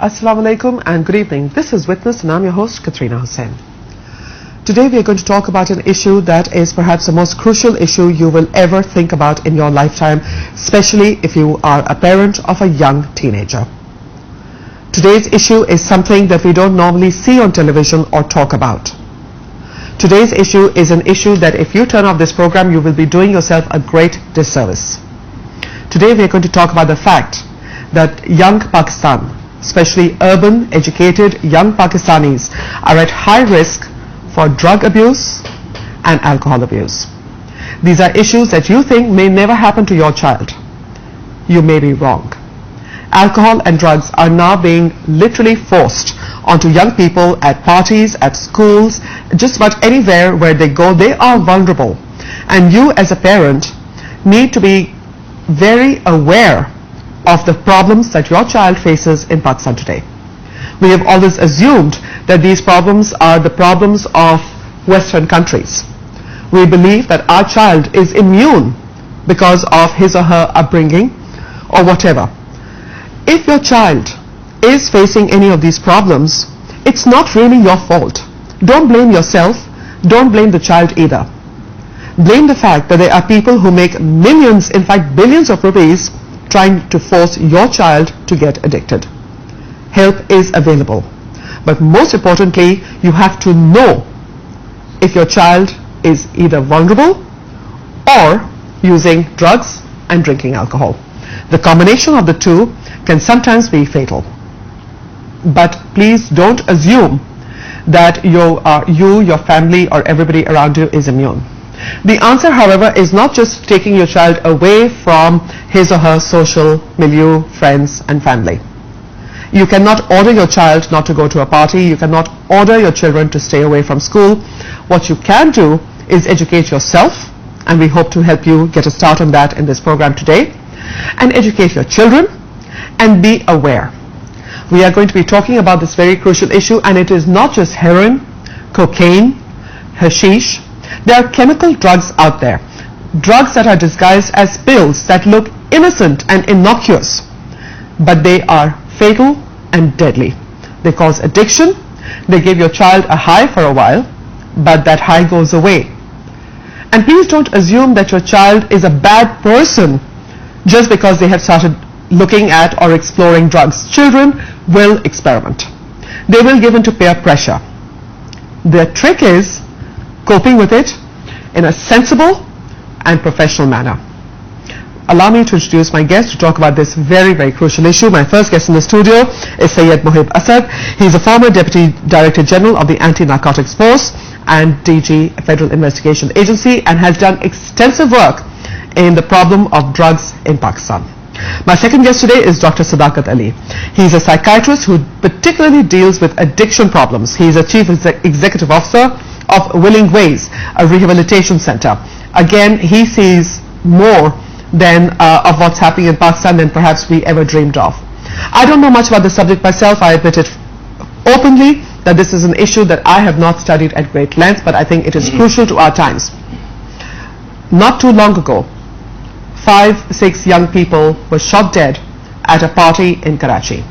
Assalamu alaikum and good evening. This is Witness and I'm your host Katrina Hussain. Today we are going to talk about an issue that is perhaps the most crucial issue you will ever think about in your lifetime, especially if you are a parent of a young teenager. Today's issue is something that we don't normally see on television or talk about. Today's issue is an issue that if you turn off this program, you will be doing yourself a great disservice. Today we are going to talk about the fact that young Pakistan, especially urban, educated young Pakistanis, are at high risk for drug abuse and alcohol abuse. These are issues that you think may never happen to your child. You may be wrong. Alcohol and drugs are now being literally forced onto young people at parties, at schools, just about anywhere where they go. They are vulnerable. And you as a parent need to be very aware of the problems that your child faces in Pakistan today. We have always assumed that these problems are the problems of Western countries. We believe that our child is immune because of his or her upbringing or whatever. If your child is facing any of these problems, it's not really your fault. Don't blame yourself. Don't blame the child either. Blame the fact that there are people who make millions, in fact billions of rupees trying to force your child to get addicted. Help is available. But most importantly, you have to know if your child is either vulnerable or using drugs and drinking alcohol. The combination of the two can sometimes be fatal. But please don't assume that you, your family, or everybody around you is immune. The answer, however, is not just taking your child away from his or her social milieu, friends and family. You cannot order your child not to go to a party. You cannot order your children to stay away from school. What you can do is educate yourself, and we hope to help you get a start on that in this program today, and educate your children and be aware. We are going to be talking about this very crucial issue, and it is not just heroin, cocaine, hashish. There are chemical drugs out there, drugs that are disguised as pills that look innocent and innocuous, but they are fatal and deadly. They cause addiction. They give your child a high for a while, but that high goes away. And please don't assume that your child is a bad person just because they have started looking at or exploring drugs. Children will experiment. They will give in to peer pressure. The trick is coping with it in a sensible and professional manner. Allow me to introduce my guest to talk about this very, very crucial issue. My first guest in the studio is Syed Muhib Asad. He's a former Deputy Director General of the Anti-Narcotics Force and DG Federal Investigation Agency, and has done extensive work in the problem of drugs in Pakistan. My second guest today is Dr. Sadaqat Ali. He's a psychiatrist who particularly deals with addiction problems. He's a Chief Executive Officer of Willing Ways, a rehabilitation center. Again, he sees more than of what's happening in Pakistan than perhaps we ever dreamed of. I don't know much about the subject myself. I admit it openly that this is an issue that I have not studied at great length, but I think it is crucial to our times. Not too long ago, 5-6 young people were shot dead at a party in Karachi.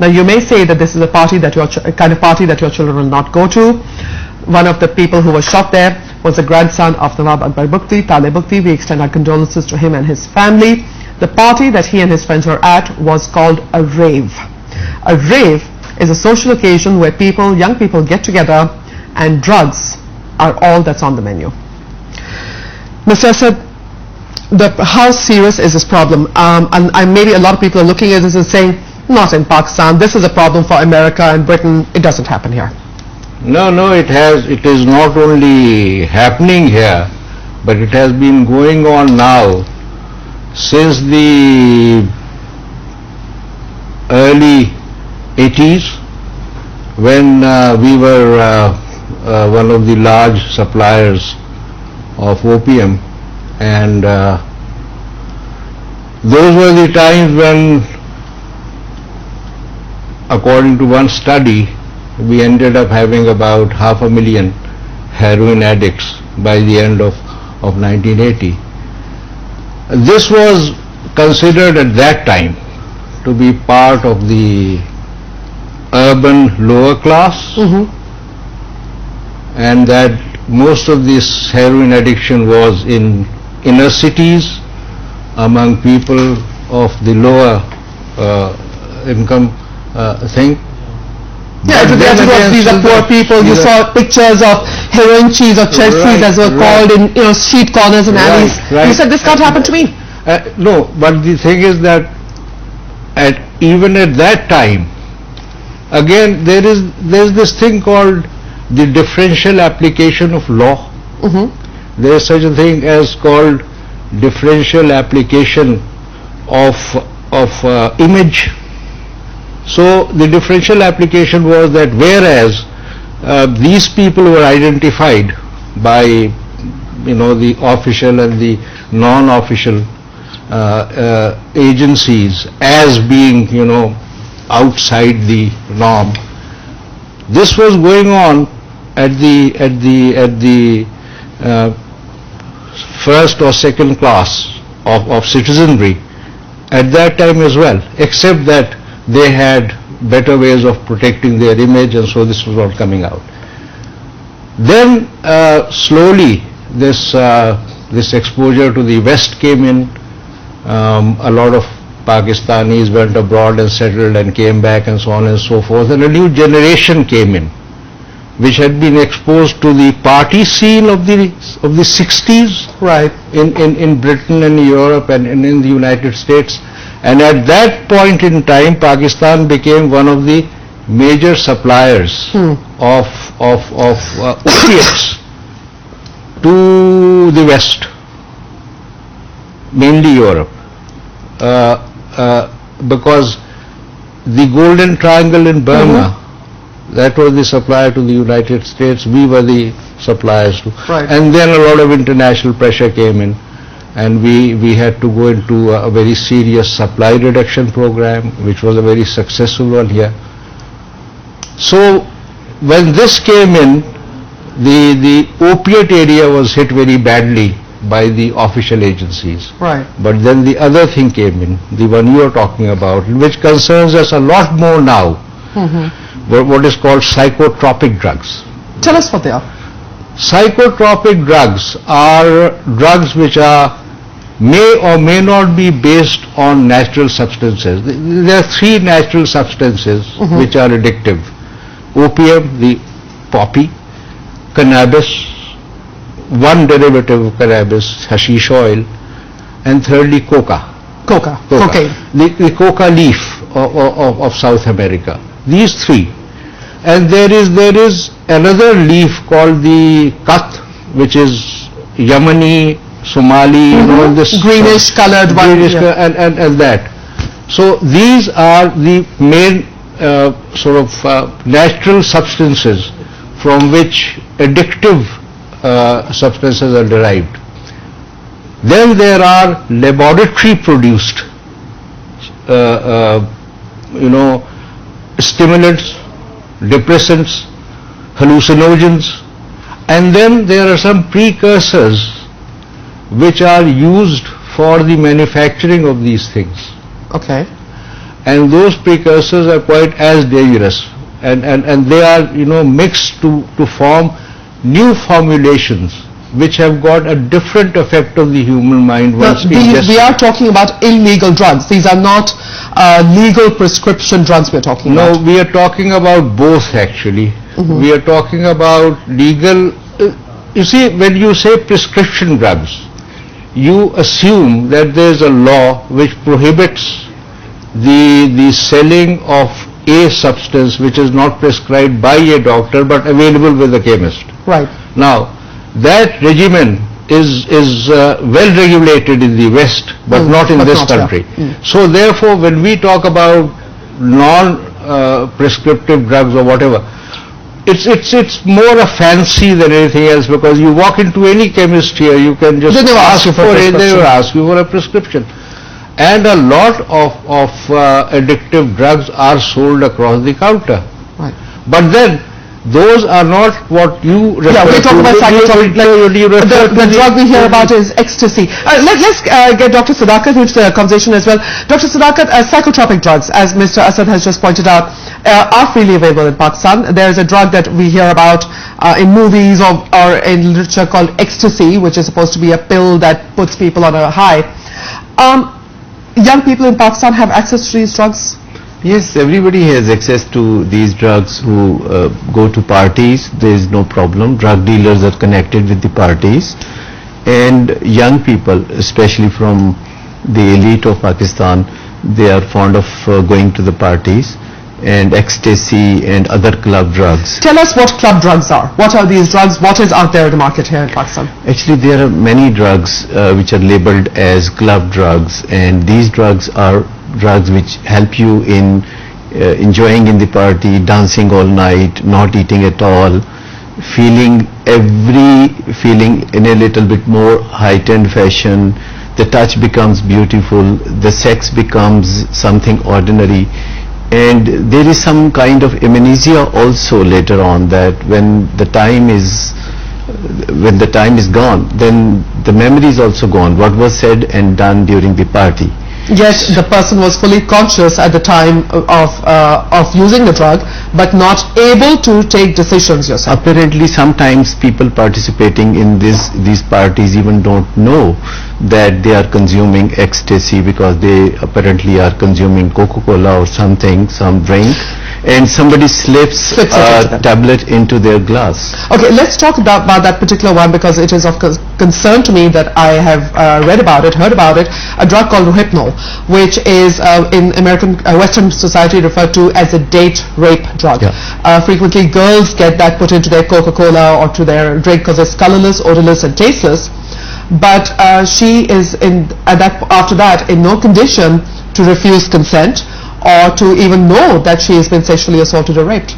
Now you may say that this is a party that kind of party that your children will not go to. One of the people who was shot there was the grandson of Nawab Akbar Bukti, Talib Bukti. We extend our condolences to him and his family. The party that he and his friends were at was called a rave. A rave is a social occasion where young people get together, and drugs are all that's on the menu. Mr. Asad, how serious is this problem? And maybe a lot of people are looking at this and saying, not in Pakistan, this is a problem for America and Britain, it doesn't happen here. No, it is not only happening here, but it has been going on now since the early 80s, when we were one of the large suppliers of opium, and those were the times when, according to one study, we ended up having about 500,000 heroin addicts by the end of 1980. This was considered at that time to be part of the urban lower class, and that most of this heroin addiction was in inner cities among people of the lower income thing. Yeah, it was But then towards again, these are still poor the- people. You the- saw pictures of heroin cheese or Chelseas as were Right, called in street corners and Right, alleys. right. You said this can't happen to me. No, but the thing is that even at that time, again there's this thing called the differential application of law. There is such a thing as called differential application of image. So the differential application was that whereas these people were identified by the official and the non-official agencies as being outside the norm, this was going on at the first or second class of citizenry at that time as well, except that they had better ways of protecting their image, and so this was all coming out. Then slowly this exposure to the West came in. A lot of Pakistanis went abroad and settled and came back and so on and so forth, and a new generation came in which had been exposed to the party scene of the 60s Right. in Britain and Europe and in the United States. And at that point in time, Pakistan became one of the major suppliers of opiates to the West, mainly Europe, because the Golden Triangle in Burma, that was the supplier to the United States, we were the suppliers to. Right. And then a lot of international pressure came in, and we had to go into a very serious supply reduction program, which was a very successful one here. So when this came in, the opiate area was hit very badly by the official agencies. Right. But then the other thing came in, the one you are talking about, which concerns us a lot more now, what is called psychotropic drugs. Tell us what they are. Psychotropic drugs are drugs which may or may not be based on natural substances. There are three natural substances which are addictive: opium, the poppy; cannabis, one derivative of cannabis, hashish oil; and thirdly coca. Cocaine. The coca leaf of South America. These three. And there is another leaf called the kat, which is Yemeni, Somali, this Greenish colored one. greenish and that. So these are the main natural substances from which addictive substances are derived. Then there are laboratory produced stimulants, depressants, hallucinogens, and then there are some precursors which are used for the manufacturing of these things. Okay. And those precursors are quite as dangerous, and they are mixed to form new formulations which have got a different effect on the human mind once ingested. We are talking about illegal drugs. These are not legal prescription drugs we're talking about. No, we are talking about both actually. We are talking about legal. You see, when you say prescription drugs, you assume that there is a law which prohibits the selling of a substance which is not prescribed by a doctor but available with a chemist. Right. Now, that regimen is well regulated in the West, but not in this country. So therefore, when we talk about non-prescriptive drugs or whatever, it's more a fancy than anything else, because you walk into any chemist here, you can just They never ask you for a it, they prescription. will ask you for a prescription. And a lot of addictive drugs are sold across the counter. Right. But then those are not what you refer Yeah, we talk about psychotropic. The drug we hear about is ecstasy. Let's get Dr. Sadakat into the conversation as well. Dr. Sadakat, psychotropic drugs, as Mr. Asad has just pointed out, are freely available in Pakistan. There is a drug that we hear about in movies or in literature called ecstasy, which is supposed to be a pill that puts people on a high. Young people in Pakistan have access to these drugs? Yes, everybody has access to these drugs who go to parties. There is no problem. Drug dealers are connected with the parties, and young people, especially from the elite of Pakistan, they are fond of going to the parties, and ecstasy and other club drugs. Tell us what club drugs are. What are these drugs? What is out there in the market here in Pakistan? Actually, there are many drugs which are labeled as club drugs, and these drugs are drugs which help you in enjoying in the party, dancing all night, not eating at all, feeling every feeling in a little bit more heightened fashion. The touch becomes beautiful, the sex becomes something ordinary, and there is some kind of amnesia also later on, that when the time is gone, then the memory is also gone, what was said and done during the party. Yet the person was fully conscious at the time of using the drug, but not able to take decisions yourself. Apparently, sometimes people participating in these parties even don't know that they are consuming ecstasy, because they apparently are consuming Coca-Cola or something, some drink, and somebody slips a tablet into their glass. Okay, let's talk about that particular one, because it is of concern to me that I have heard about it, a drug called Rohypnol, which is in American Western society referred to as a date rape drug. Yeah. Frequently girls get that put into their Coca-Cola or to their drink because it's colorless, odorless and tasteless, but she is after that in no condition to refuse consent or to even know that she has been sexually assaulted or raped.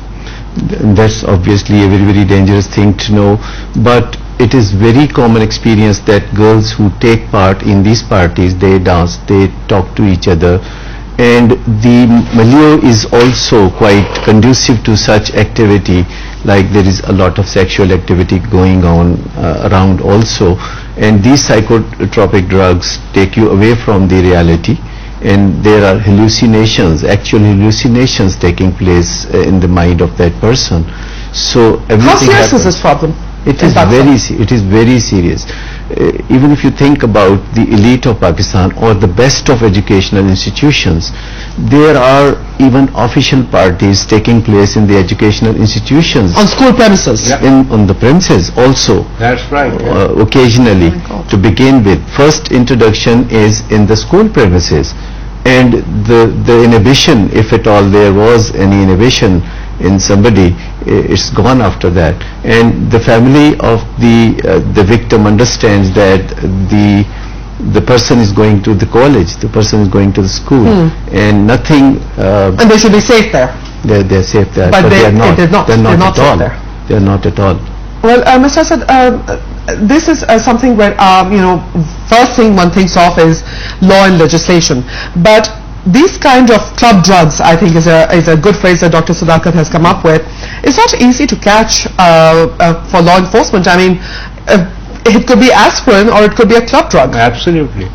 That's obviously a very, very dangerous thing to know, but it is very common experience that girls who take part in these parties, they dance, they talk to each other, and the milieu is also quite conducive to such activity, like there is a lot of sexual activity going on around also, and these psychotropic drugs take you away from the reality, and there are hallucinations, actual hallucinations taking place in the mind of that person. So everything How serious happens. is this problem? It is very serious. Even if you think about the elite of Pakistan or the best of educational institutions, there are even official parties taking place in the educational institutions. On school premises? Yeah. On the premises also. That's right. Occasionally, Oh my God. to begin with. First introduction is in the school premises, and the inhibition, if at all there was any inhibition in somebody, it's gone after that, and the family of the victim understands that the person is going to the college, the person is going to the school, and nothing. And they should be safe there. They're safe there, But they are not. they're not. They're not They're not at safe all. there. They're not at all. Well, Mr. Asad, this is something where, first thing one thinks of is law and legislation. But these kind of club drugs, I think, is a good phrase that Dr. Sadakat has come up with. It's not easy to catch for law enforcement. I mean, it could be aspirin or it could be a club drug. Absolutely.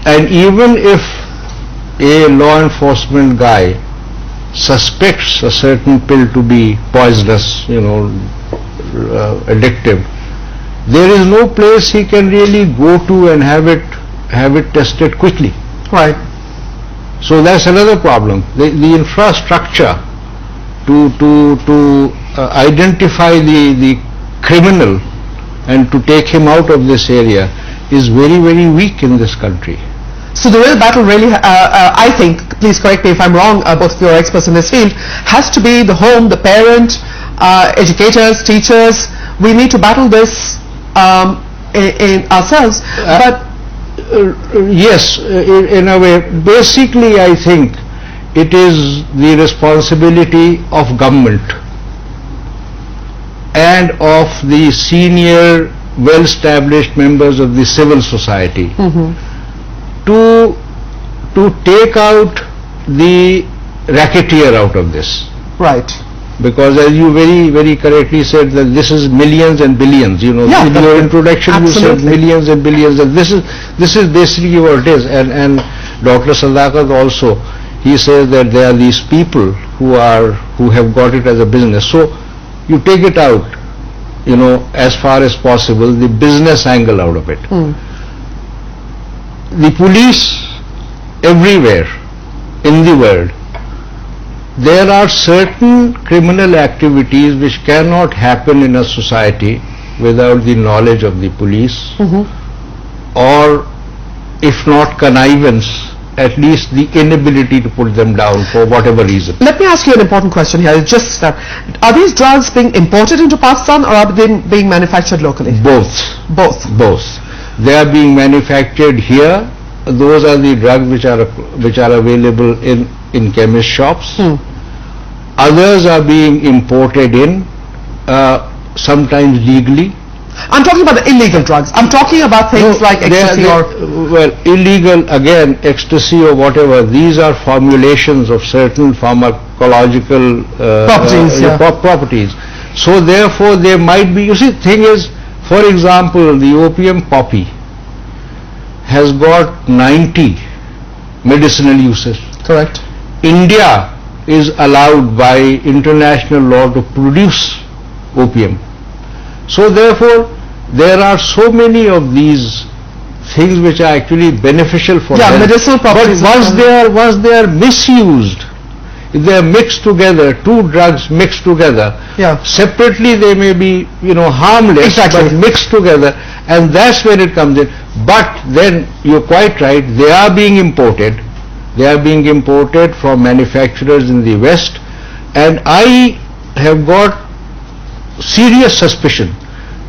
And even if a law enforcement guy suspects a certain pill to be poisonous, addictive, there is no place he can really go to and have it tested quickly. Right. So that's another problem. The infrastructure to identify the criminal and to take him out of this area is very, very weak in this country. So the real battle really, I think, please correct me if I'm wrong, both of you are experts in this field, has to be the home, the parent, educators, teachers. We need to battle this in ourselves. But yes, in a way, basically I think it is the responsibility of government and of the senior, well-established members of the civil society to take out the racketeer out of this. Right. Because as you very, very correctly said that this is millions and billions, you know, Yeah, in your introduction you said absolutely. millions and billions, and this is basically what it is. And Dr. Sadakat also, he says that there are these people who have got it as a business. So you take it out, you know, as far as possible, the business angle out of it. The police everywhere in the world, there are certain criminal activities which cannot happen in a society without the knowledge of the police, or if not connivance, at least the inability to put them down for whatever reason. Let me ask you an important question here. Just are these drugs being imported into Pakistan, or are they being manufactured locally? Both. They are being manufactured here. Those are the drugs which are available in chemist shops. Others are being imported in, sometimes legally. I'm talking about the illegal drugs. I'm talking about things like ecstasy well, illegal, again, ecstasy or whatever, these are formulations of certain pharmacological properties. So therefore there might be, you see, thing is, for example, the opium poppy has got 90 medicinal uses. Correct. India is allowed by international law to produce opium. So therefore, there are so many of these things which are actually beneficial for health. Medicinal properties. But once they are misused, if they are mixed together, two drugs mixed together, separately they may be, you know, harmless, but mixed together, and that's when it comes in. But then you're quite right, they are being imported. They are being imported from manufacturers in the West, and I have got serious suspicion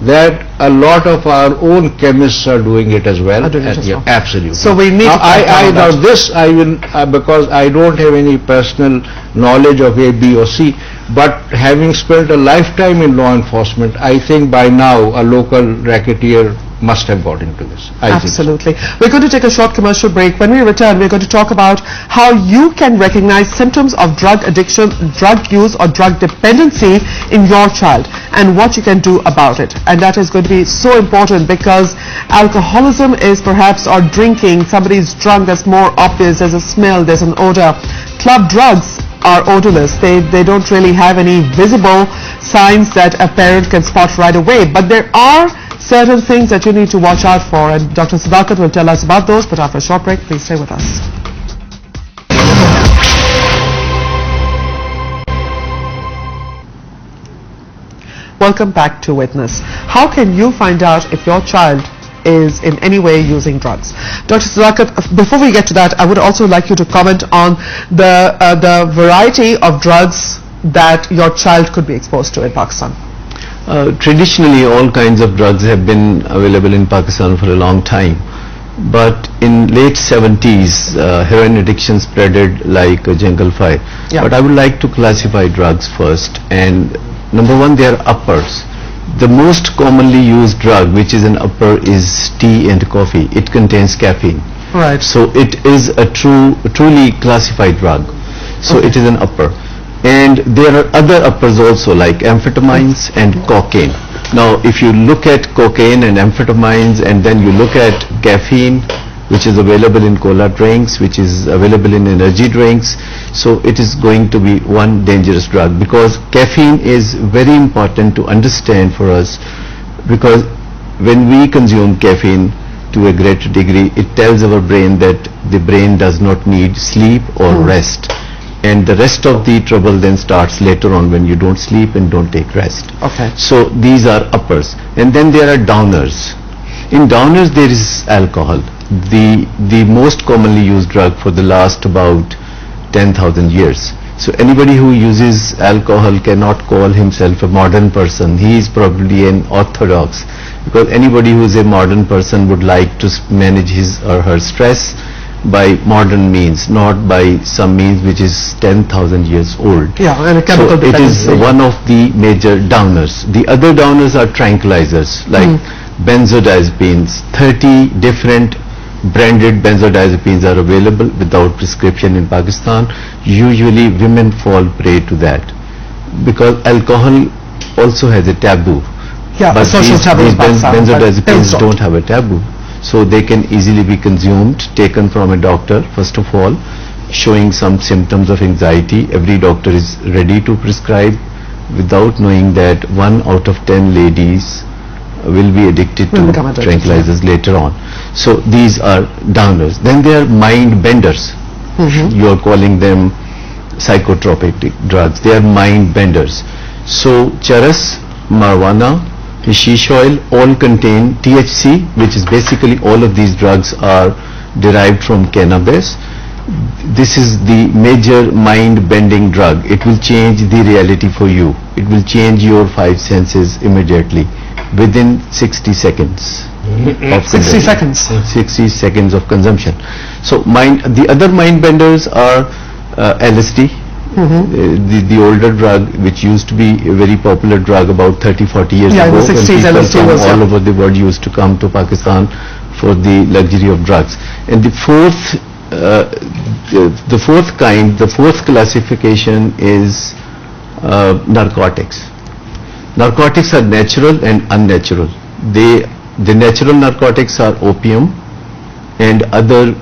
that a lot of our own chemists are doing it as well. Absolutely. So we need because I don't have any personal knowledge of A, B or C, but having spent a lifetime in law enforcement, I think by now a local racketeer must have got into this. Absolutely. We're going to take a short commercial break. When we return, we're going to talk about how you can recognize symptoms of drug addiction, drug use or drug dependency in your child and what you can do about it. And that is going to be so important because alcoholism is perhaps, or drinking, somebody's drunk, that's more obvious, there's a smell, there's an odor. Club drugs are odorless. They don't really have any visible signs that a parent can spot right away. But there are certain things that you need to watch out for, and Dr. Sadakat will tell us about those, but after a short break, please stay with us. Welcome back to Witness. How can you find out if your child is in any way using drugs? Dr. Sadakat, before we get to that, I would also like you to comment on the variety of drugs that your child could be exposed to in Pakistan. Traditionally, all kinds of drugs have been available in Pakistan for a long time. But in late 70s, heroin addiction spreaded like a jungle fire. But I would like to classify drugs first. And number one, they are uppers. The most commonly used drug, which is an upper, is tea and coffee. It contains caffeine. Right. So it is a truly classified drug. So it is an upper. And there are other uppers also, like amphetamines and cocaine. Now, if you look at cocaine and amphetamines, and then you look at caffeine, which is available in cola drinks, which is available in energy drinks, so it is going to be one dangerous drug, because caffeine is very important to understand for us, because when we consume caffeine to a great degree, it tells our brain that the brain does not need sleep or rest. And the rest of the trouble then starts later on when you don't sleep and don't take rest. Okay. So these are uppers. And then there are downers. In downers there is alcohol. The most commonly used drug for the last about 10,000 years. So anybody who uses alcohol cannot call himself a modern person. He is probably an orthodox, because anybody who is a modern person would like to manage his or her stress by modern means, not by some means which is 10,000 years old. And a chemical so it is one of the major downers. The other downers are tranquilizers, like benzodiazepines. 30 different branded benzodiazepines are available without prescription in Pakistan, usually women fall prey to that because alcohol also has a taboo. Yeah, But a social taboo these in Pakistan, but benzodiazepines pills don't have a taboo, so they can easily be consumed, taken from a doctor. First of all, showing some symptoms of anxiety, every doctor is ready to prescribe without knowing that 1 out of 10 ladies will be addicted Will to become addicted, tranquilizers later on. So these are downers. Then there are mind benders. You are calling them psychotropic drugs. They are mind benders. So charas, marijuana, hashish oil all contain THC, which is basically all of these drugs are derived from cannabis. This is the major mind bending drug. It will change the reality for you. It will change your 5 senses immediately within 60 seconds. Of 60 consumption. seconds. 60 seconds of consumption. So the other mind benders are LSD, the older drug, which used to be a very popular drug about 30-40 years Yeah, in ago. the 60s, when people LSD from was, all yeah. over the world used to come to Pakistan for the luxury of drugs. And the fourth classification is narcotics. Narcotics are natural and unnatural. The natural narcotics are opium, and other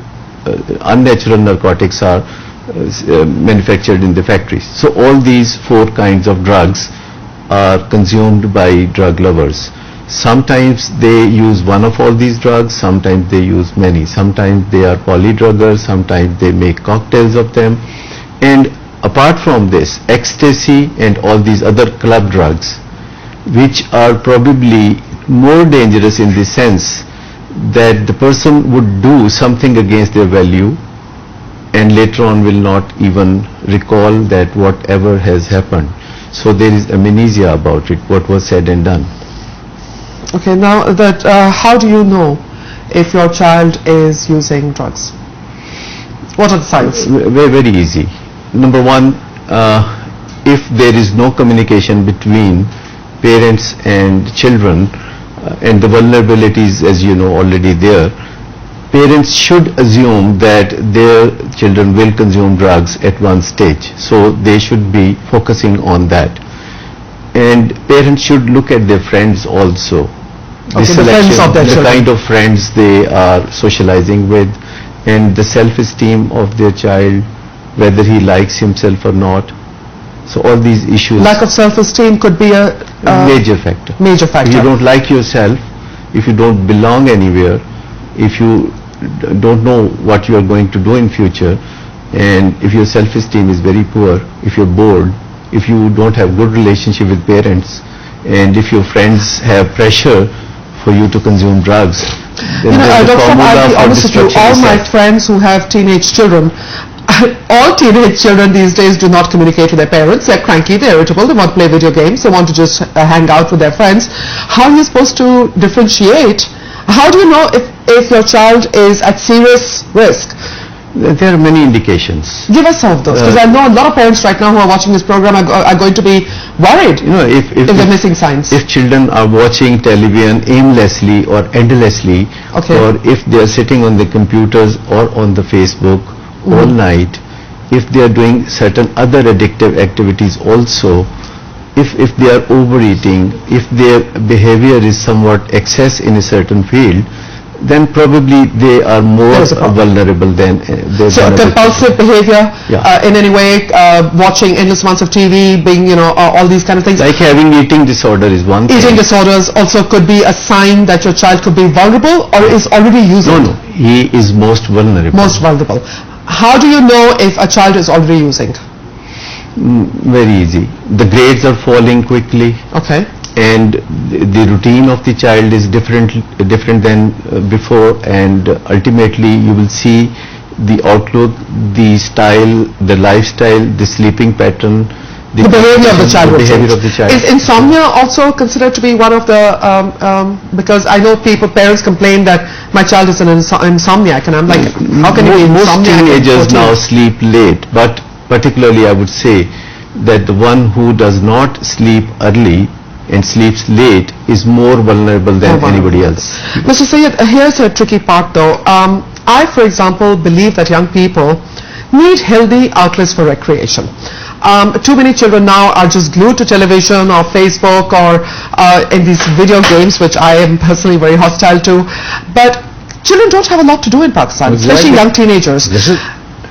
unnatural narcotics are manufactured in the factories. So all these 4 kinds of drugs are consumed by drug lovers. Sometimes they use one of all these drugs, sometimes they use many. Sometimes they are polydruggers, sometimes they make cocktails of them. And apart from this, ecstasy and all these other club drugs, which are probably more dangerous in the sense that the person would do something against their value and later on will not even recall that whatever has happened. So there is amnesia about it, what was said and done. Okay, now that how do you know if your child is using drugs? What are the signs? Very, very easy. Number one, if there is no communication between parents and children, and the vulnerabilities, as you know, already there, parents should assume that their children will consume drugs at one stage. So they should be focusing on that. And parents should look at their friends also. Okay, the friends of their the children. kind of friends they are socializing with, and the self-esteem of their child, whether he likes himself or not. So all these issues. Lack of self-esteem could be a Major factor. major If factor. you don't like yourself, if you don't belong anywhere, if you don't know what you are going to do in future, and if your self-esteem is very poor, if you're bored, if you don't have good relationship with parents, and if your friends have pressure for you to consume drugs, then You know, there's a Dr. formula I'll be for honest with you, destruction all is my set. friends who have teenage children, all teenage children these days do not communicate with their parents. They're cranky, they're irritable, they want to play video games, they want to just hang out with their friends. How are you supposed to differentiate? How do you know if your child is at serious risk? There are many indications. Give us some of those, because I know a lot of parents right now who are watching this program are going to be worried You know, if they're missing signs. if children are watching television aimlessly or endlessly, Okay. or if they are sitting on the computers or on the Facebook all night, if they are doing certain other addictive activities also, if they are overeating, if their behavior is somewhat excess in a certain field, then probably they are more There is a problem. vulnerable than So other compulsive behavior Yeah. in any way, watching endless amounts of TV, being, all these kind of things. Like having eating disorder is one thing. Eating disorders also could be a sign that your child could be vulnerable or is already using. No, he is most vulnerable. Most vulnerable. How do you know if a child is already using? Very easy. The grades are falling quickly, Okay. and the routine of the child is different than before, and ultimately you will see the outlook, the style, the lifestyle, the sleeping pattern, The behavior of the child. the would behavior change. of the child. Is insomnia also considered to be one of the, because I know parents complain that my child is an insomniac, and I'm like, how can you be Most insomniac? at teenagers 14? now sleep late, but particularly I would say that the one who does not sleep early and sleeps late is more vulnerable than anybody else. Mr. Syed, here's a tricky part though. I, for example, believe that young people need healthy outlets for recreation. Too many children now are just glued to television or Facebook or in these video games, which I am personally very hostile to. But children don't have a lot to do in Pakistan, especially young teenagers.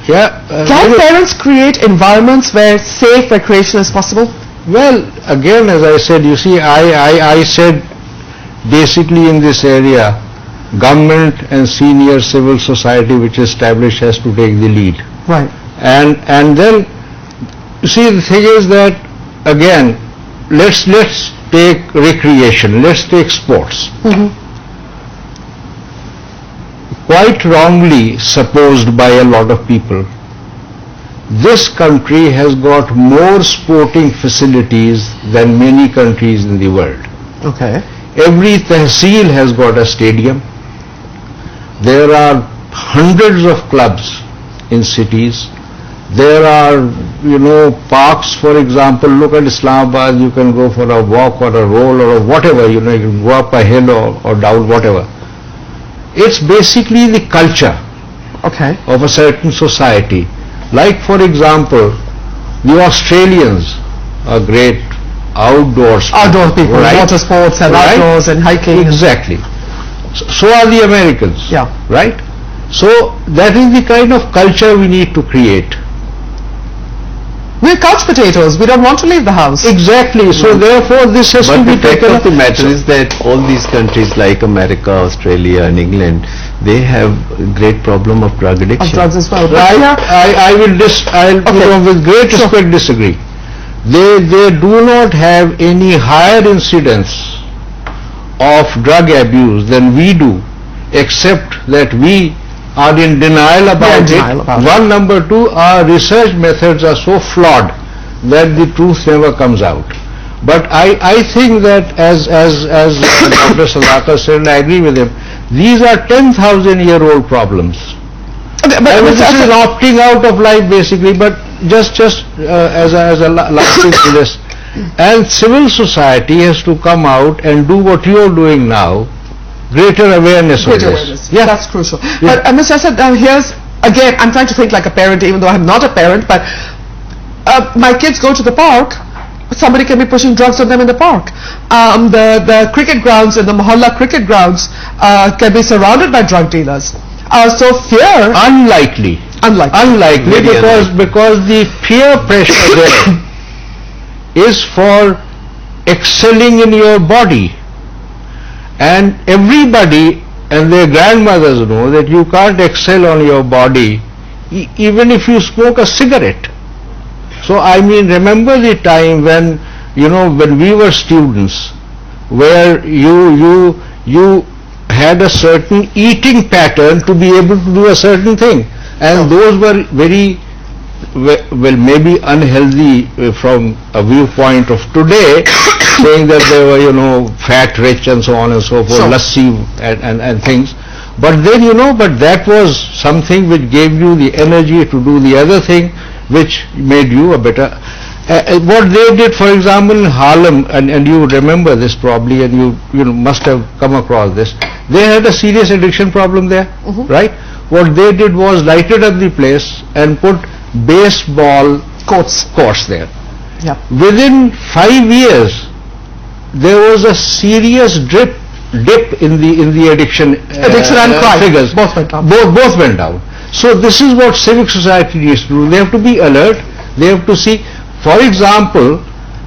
Can parents create environments where safe recreation is possible? Well, again, as I said, you see, I said basically in this area, government and senior civil society which is established has to take the lead. Right. And then, you see, the thing is that, again, let's take recreation, let's take sports. Quite wrongly supposed by a lot of people, this country has got more sporting facilities than many countries in the world. Okay. Every tehsil has got a stadium. There are hundreds of clubs in cities. There are, parks, for example. Look at Islamabad, you can go for a walk or a roll or whatever, you can go up a hill or down, whatever. It's basically the culture of a certain society. Like, for example, the Australians are great outdoor people, right? Water sports and outdoors and hiking. Exactly. So are the Americans. Yeah. Right? So that is the kind of culture we need to create. We're couch potatoes. We don't want to leave the house. Exactly. So therefore this has to be taken up. But the fact of the matter is that all these countries like America, Australia and England, they have a great problem of drug addiction. Of drugs as well. I will with great respect disagree. They do not have any higher incidence of drug abuse than we do, except that we are in denial about it. One, number two, our research methods are so flawed that the truth never comes out. But I think that as Dr. Sadaka said, and I agree with him, these are 10,000-year-old problems. This is opting out of life basically, but just as a last thing to this. And civil society has to come out and do what you are doing now, greater awareness of this. Yeah, that's crucial. Yeah. But Mr. Asad, here's, again, I'm trying to think like a parent, even though I'm not a parent, but my kids go to the park, somebody can be pushing drugs on them in the park. The cricket grounds and the Mohalla cricket grounds can be surrounded by drug dealers. So fear... Unlikely because the peer pressure there is for excelling in your body. And everybody and their grandmothers know that you can't excel on your body even if you smoke a cigarette. So I mean, remember the time when, when we were students, where you had a certain eating pattern to be able to do a certain thing. And those were very, well, maybe unhealthy from a viewpoint of today, saying that they were, fat rich and so on and so forth, lassi and things. But then, but that was something which gave you the energy to do the other thing, which made you a better... what they did, for example, in Harlem, and you remember this probably, and you must have come across this, they had a serious addiction problem there, right? What they did was lighted up the place and put baseball courts there. Yeah. Within 5 years, there was a serious dip in the addiction and crime figures. Both went down. Both went down. So this is what civic society needs to do. They have to be alert. They have to see. For example,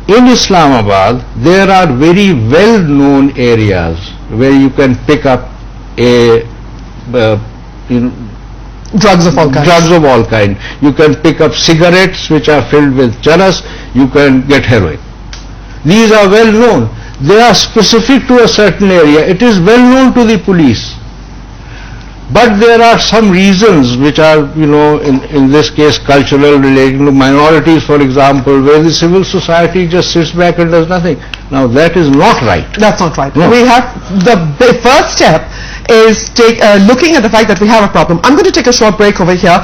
in Islamabad, there are very well-known areas where you can pick up drugs of all kinds. You can pick up cigarettes which are filled with charas. You can get heroin. These are well known. They are specific to a certain area. It is well known to the police. But there are some reasons which are, in this case cultural, relating to minorities, for example, where the civil society just sits back and does nothing. Now that is not right. That's not right. No. We have, the first step is looking at the fact that we have a problem. I'm going to take a short break over here.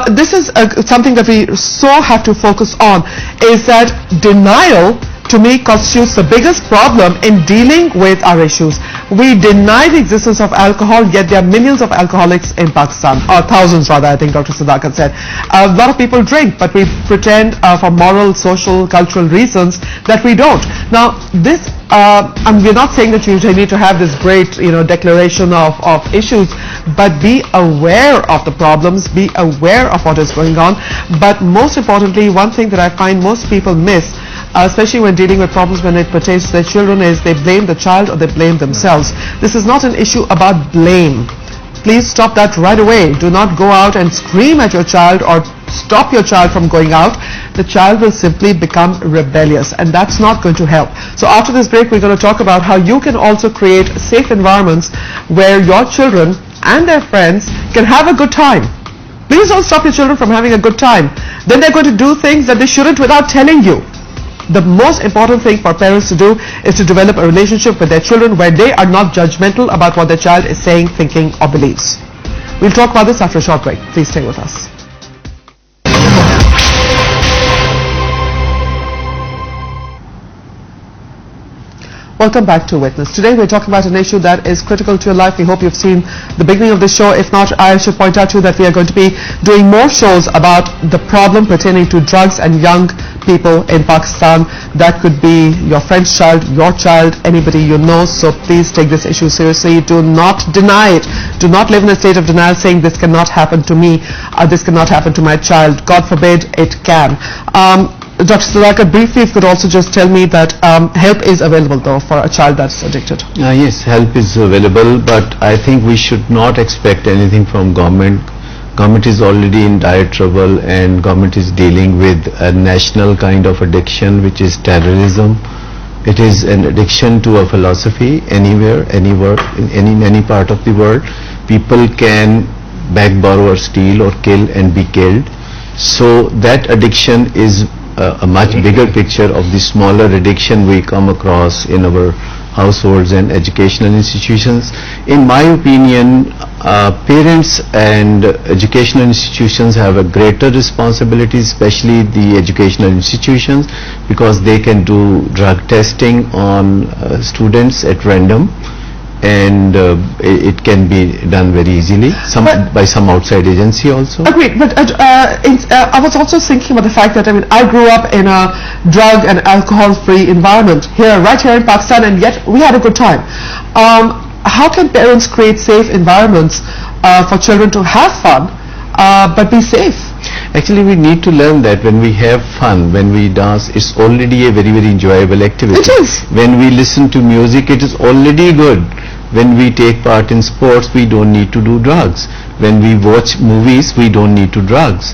This is something that we so have to focus on, is that denial to me constitutes the biggest problem in dealing with our issues. We deny the existence of alcohol, yet there are millions of alcoholics in Pakistan, or thousands rather, I think Dr. Sadakat said. A lot of people drink, but we pretend for moral, social, cultural reasons that we don't. Now, this, and we're not saying that you need to have this great, declaration of issues, but be aware of the problems, be aware of what is going on. But most importantly, one thing that I find most people miss, especially when dealing with problems when it pertains to their children, is they blame the child or they blame themselves. This is not an issue about blame. Please stop that right away. Do not go out and scream at your child or stop your child from going out. The child will simply become rebellious, and that's not going to help. So after this break, we're going to talk about how you can also create safe environments where your children and their friends can have a good time. Please don't stop your children from having a good time. Then they're going to do things that they shouldn't without telling you. The most important thing for parents to do is to develop a relationship with their children where they are not judgmental about what their child is saying, thinking, or believes. We'll talk about this after a short break. Please stay with us. Welcome back to Witness. Today we're talking about an issue that is critical to your life. We hope you've seen the beginning of the show. If not, I should point out to you that we are going to be doing more shows about the problem pertaining to drugs and young people in Pakistan. That could be your friend's child, your child, anybody you know. So please take this issue seriously. Do not deny it. Do not live in a state of denial saying this cannot happen to me, this cannot happen to my child. God forbid it can. Dr. Sadakat, briefly, if you could also just tell me that help is available though for a child that's addicted. Yes, help is available, but I think we should not expect anything from government. Government is already in dire trouble, and government is dealing with a national kind of addiction, which is terrorism. It is an addiction to a philosophy anywhere, anywhere, in any part of the world. People can beg, borrow or steal or kill and be killed. So that addiction is a much bigger picture of the smaller addiction we come across in our households and educational institutions. In my opinion, parents and educational institutions have a greater responsibility, especially the educational institutions, because they can do drug testing on students at random, and it can be done very easily by some outside agency also. Agreed, but I was also thinking about the fact that I grew up in a drug and alcohol-free environment right here in Pakistan, and yet we had a good time. How can parents create safe environments for children to have fun but be safe? Actually, we need to learn that when we have fun, when we dance, it's already a very, very enjoyable activity. It is. When we listen to music, it is already good. When we take part in sports, we don't need to do drugs. When we watch movies, we don't need to drugs.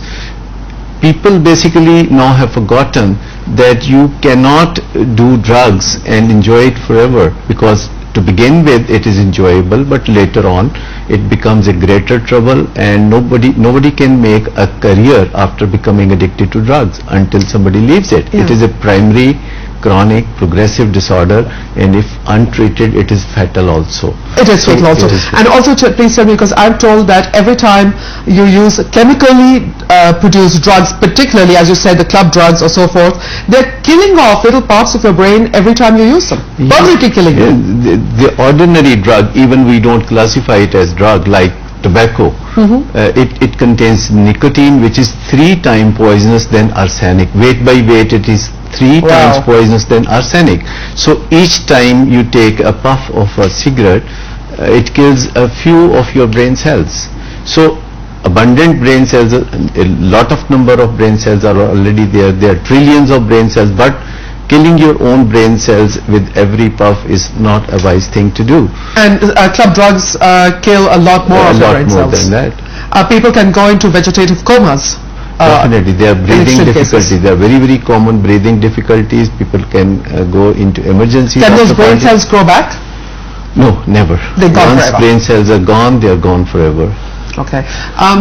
People basically now have forgotten that you cannot do drugs and enjoy it forever, because to begin with it is enjoyable, but later on it becomes a greater trouble, and nobody can make a career after becoming addicted to drugs until somebody leaves it. Yeah. It is a primary, chronic, progressive disorder, and if untreated, it is fatal also. It is fatal also. And also, please tell me, because I'm told that every time you use chemically produced drugs, particularly as you said, the club drugs or so forth, they're killing off little parts of your brain every time you use them. Permanently killing them. The ordinary drug, even we don't classify it as drug, like tobacco. It contains nicotine, which is 3 times poisonous than arsenic. Weight by weight, it is 3 times poisonous than arsenic. So each time you take a puff of a cigarette, it kills a few of your brain cells. So abundant brain cells, a lot of number of brain cells are already there. There are trillions of brain cells, but killing your own brain cells with every puff is not a wise thing to do. And club drugs kill a lot more of your brain cells. A lot more than that. People can go into vegetative comas. Definitely, they are breathing difficulties. They are very, very common breathing difficulties. People can go into emergency. Can those brain cells grow back? No, never. They're gone Once forever. brain cells are gone, they are gone forever. Okay.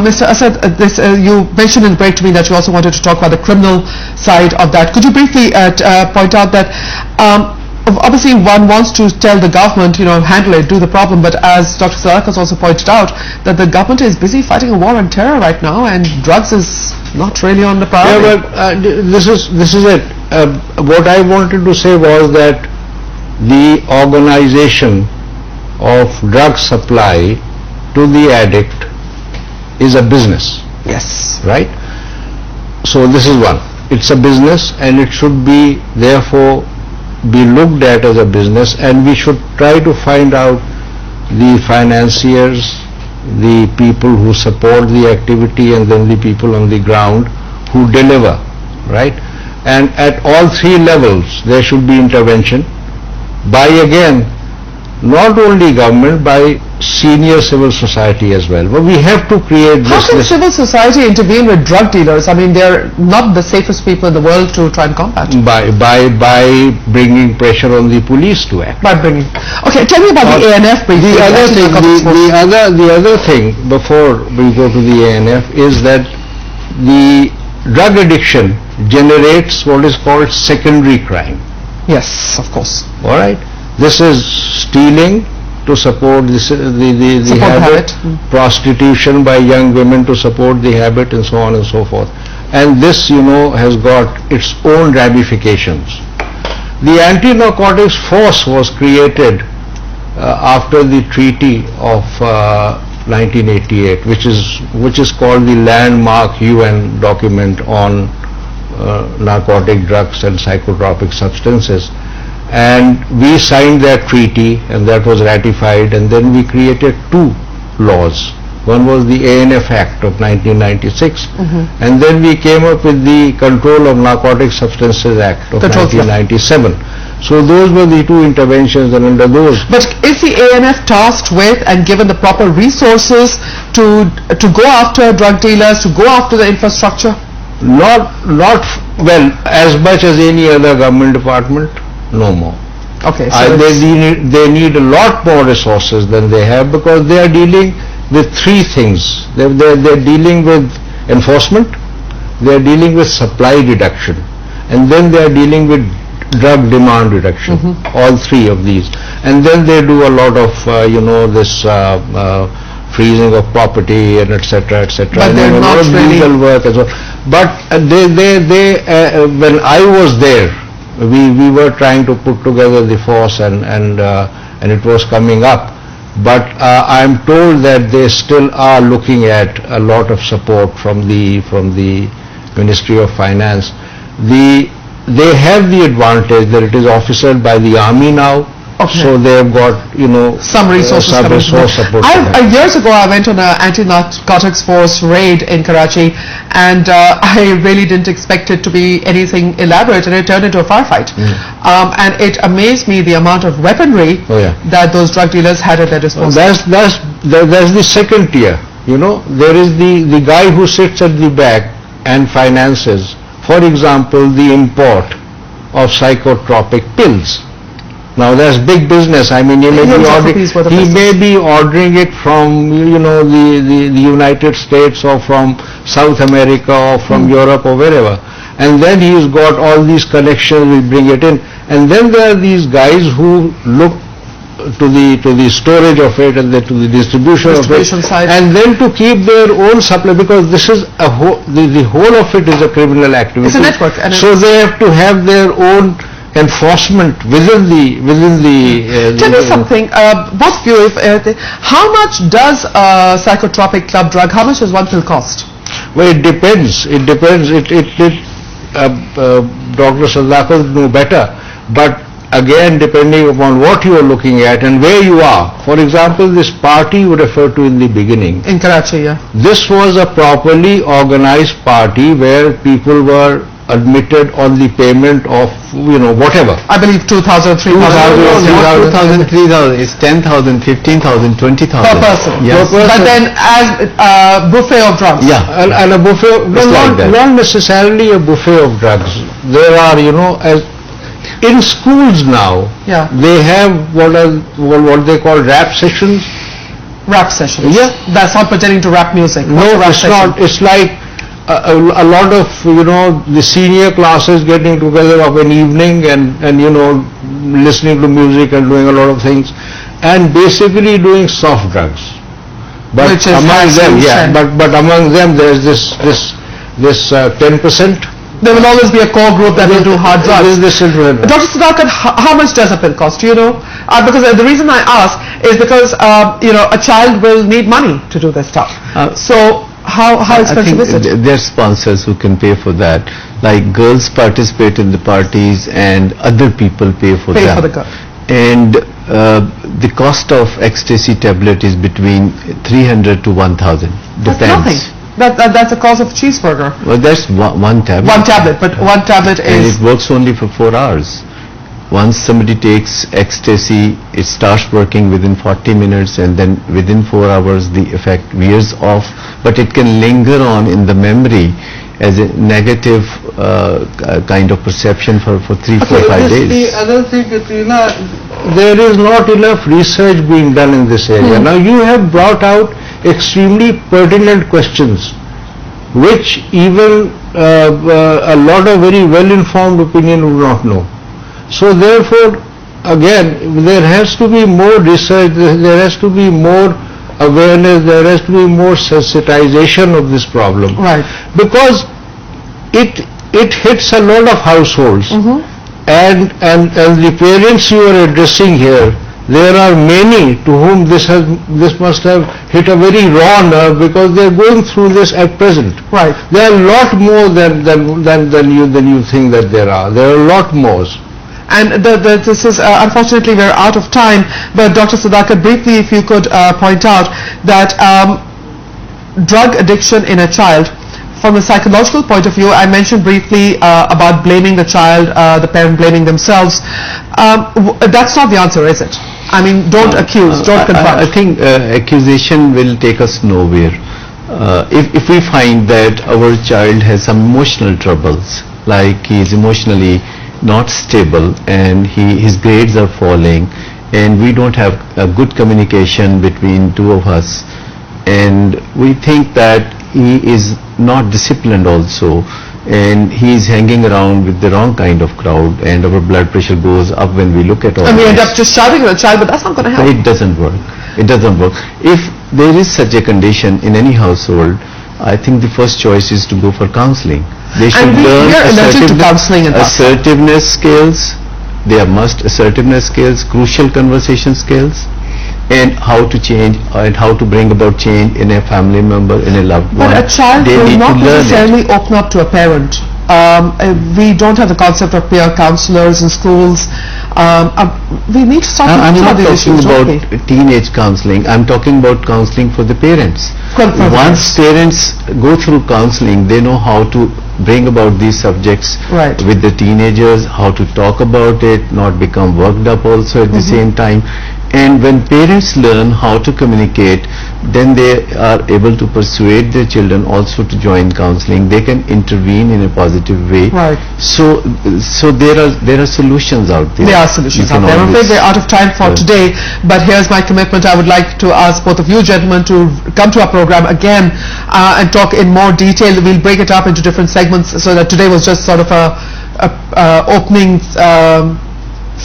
Mr. Asad, you mentioned in the break to me that you also wanted to talk about the criminal side of that. Could you briefly point out that obviously one wants to tell the government, handle it, do the problem, but as Dr. Sadakat has also pointed out, that the government is busy fighting a war on terror right now, and drugs is not really on the priority. Yeah, but this is it. what I wanted to say was that the organization of drug supply to the addict is a business, Yes. right? So this is one. It's a business and it should be therefore be looked at as a business, and we should try to find out the financiers, the people who support the activity, and then the people on the ground who deliver, right? And at all three levels there should be intervention by, again, not only government, by senior civil society as well. But we have to create How this. can civil society intervene with drug dealers? I mean, they're not the safest people in the world to try and combat. by bringing pressure on the police to act. By bringing. Okay, tell me about the ANF briefly. The other thing, the other thing before we go to the ANF is that the drug addiction generates what is called secondary crime. Yes, of course. All right, this is stealing to support the Support habit. prostitution by young women to support the habit, and so on and so forth. And this, has got its own ramifications. The anti-narcotics force was created after the Treaty of 1988, which is called the landmark UN document on narcotic drugs and psychotropic substances. And we signed that treaty, and that was ratified, and then we created two laws. One was the ANF Act of 1996, and then we came up with the Control of Narcotic Substances Act of 1997. So those were the two interventions, and under those. But is the ANF tasked with and given the proper resources to go after drug dealers, to go after the infrastructure? Not well, as much as any other government department, no more. Okay, so they need a lot more resources than they have, because they are dealing with three things. They're dealing with enforcement, they are dealing with supply reduction, and then they are dealing with drug demand reduction. All three of these, and then they do a lot of this freezing of property and etc. But and they're not really legal work as well. But when I was there, we were trying to put together the force, and it was coming up. But I am told that they still are looking at a lot of support from the Ministry of Finance. They have the advantage that it is officered by the army now. Okay. So they have got, some resources. Some resource support. Years ago, I went on an anti-narcotics force raid in Karachi, and I really didn't expect it to be anything elaborate, and it turned into a firefight. And it amazed me the amount of weaponry that those drug dealers had at their disposal. That's the second tier. There is the guy who sits at the back and finances, for example, the import of psychotropic pills. Now that's big business. I mean, he may be ordering it from the United States or from South America or from Europe or wherever, and then he's got all these connections. We bring it in, and then there are these guys who look to the storage of it, and then to the distribution of it, side. and then to keep their own supply, because this is the whole of it is a criminal activity. It's a network, and so they have to have their own enforcement within the Tell me something, both of you, how much does a psychotropic club drug, how much does one pill cost? Well, it depends. Dr. Sadaqat would know better, but again, depending upon what you are looking at and where you are. For example, this party you referred to in the beginning. In Karachi, yeah. This was a properly organized party where people were admitted on the payment of, whatever. I believe 2,000, 3,000. 2,000, 3,000. It's 10,000, 15,000, 20,000. Per person. Yes. But then as a buffet of drugs. Yeah. And a buffet, not necessarily a buffet of drugs. There are, as in schools now, they have what they call rap sessions. Rap sessions. Yeah. That's not pertaining to rap music. No, it's not. It's like a lot of the senior classes getting together of an evening and listening to music and doing a lot of things, and basically doing soft drugs. But which is among them, but among them there's this 10%. There will always be a core group that will do hard drugs. Dr. Sudhakar, how much does a pill cost? Do you know? Because the reason I ask is because a child will need money to do this stuff. So how expensive is it? There are sponsors who can pay for that. Like girls participate in the parties and other people pay for Pay that. for the girl. And the cost of ecstasy tablet is between 300 to 1,000. That's nothing. That's the cost of a cheeseburger. Well, that's one tablet. One tablet, but one tablet And is... it works only for 4 hours. Once somebody takes ecstasy, it starts working within 40 minutes and then within 4 hours the effect wears off, but it can linger on in the memory as a negative kind of perception for 3, 4, 5 days. The other thing, Katrina, there is not enough research being done in this area. Now you have brought out extremely pertinent questions which even a lot of very well-informed opinion would not know. So therefore, again, there has to be more research, there has to be more awareness, there has to be more sensitization of this problem. Right. Because it hits a lot of households. And the parents you are addressing here, there are many to whom this must have hit a very raw nerve because they are going through this at present. Right. There are a lot more than you think that there are. There are a lot more. And this is, unfortunately, we're out of time, but Dr. Sudhakar, briefly, if you could point out that drug addiction in a child, from a psychological point of view, I mentioned briefly about blaming the child, the parent blaming themselves. That's not the answer, is it? I mean, don't accuse, don't confront. I think accusation will take us nowhere. If we find that our child has some emotional troubles, like he is emotionally not stable and his grades are falling and we don't have a good communication between two of us, and we think that he is not disciplined also and he is hanging around with the wrong kind of crowd and our blood pressure goes up when we look at all And we end this. up just shouting at the child, but that's not going to help. It doesn't work. It doesn't work. If there is such a condition in any household, I think the first choice is to go for counseling. They should And we learn are allergic to counseling and assertiveness skills. They are must assertiveness skills, crucial conversation skills, and how to change and how to bring about change in a family member, in a loved one. But a child They will need not to learn it. necessarily open up to a parent. We don't have the concept of peer counselors in schools. We need to start I'm thinking not about these talking issues, don't we? about teenage counseling. I'm talking about counseling for the parents. Once parents go through counseling, they know how to bring about these subjects Right. with the teenagers, how to talk about it, not become worked up also at the same time. And when parents learn how to communicate, then they are able to persuade their children also to join counseling. They can intervene in a positive way. Right. So there are solutions out there. There are solutions You out can there. I'm afraid always- we're out of time for Yeah. today, but here's my commitment. I would like to ask both of you gentlemen to come to our program again and talk in more detail. We'll break it up into different segments so that today was just sort of a opening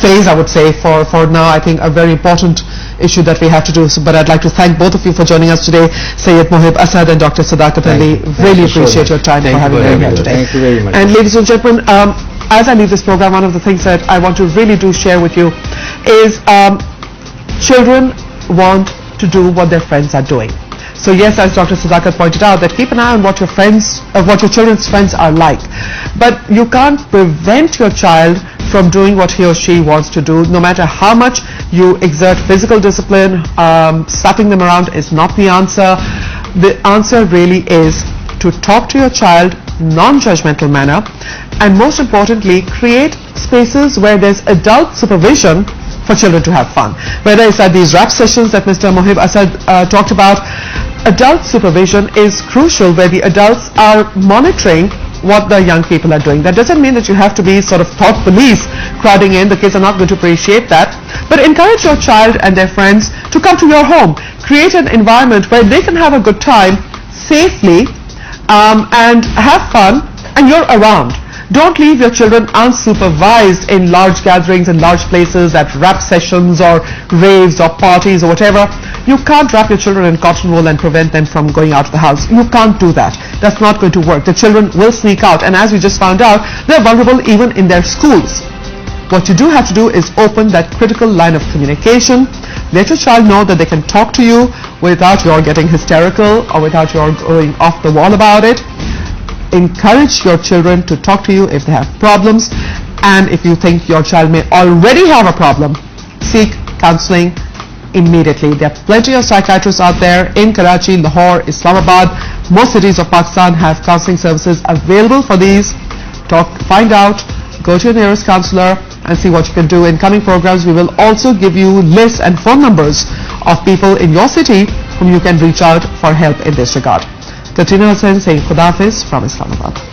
phase, I would say, for now. I think a very important issue that we have to do. So, but I'd like to thank both of you for joining us today, Sayyid Mohib Asad and Dr. Sudhakar Ali. Really appreciate your time Thank for you having for me having here us. today. Thank you very much. And ladies and gentlemen, as I leave this program, one of the things that I want to really do share with you is children want to do what their friends are doing. So yes, as Dr. Sudhakar pointed out, that keep an eye on what your children's friends are like. But you can't prevent your child from doing what he or she wants to do. No matter how much you exert physical discipline, slapping them around is not the answer. The answer really is to talk to your child non-judgmental manner, and most importantly, create spaces where there's adult supervision for children to have fun. Whether it's at these rap sessions that Mr. Mohib Asad talked about, adult supervision is crucial, where the adults are monitoring what the young people are doing. That doesn't mean that you have to be sort of thought police crowding in. The kids are not going to appreciate that. But encourage your child and their friends to come to your home. Create an environment where they can have a good time safely and have fun, and you're around. Don't leave your children unsupervised in large gatherings in large places, at rap sessions or raves or parties or whatever. You can't wrap your children in cotton wool and prevent them from going out of the house. You can't do that. That's not going to work. The children will sneak out, and as we just found out, they're vulnerable even in their schools. What you do have to do is open that critical line of communication. Let your child know that they can talk to you without your getting hysterical or without your going off the wall about it. Encourage your children to talk to you if they have problems, and if you think your child may already have a problem, seek counseling immediately. There are plenty of psychiatrists out there in Karachi, Lahore, Islamabad. Most cities of Pakistan have counseling services available for these. Find out, go to your nearest counselor and see what you can do. In coming programs, we will also give you lists and phone numbers of people in your city whom you can reach out for help in this regard. Katrina Hussain saying Khuda Hafiz from Islamabad.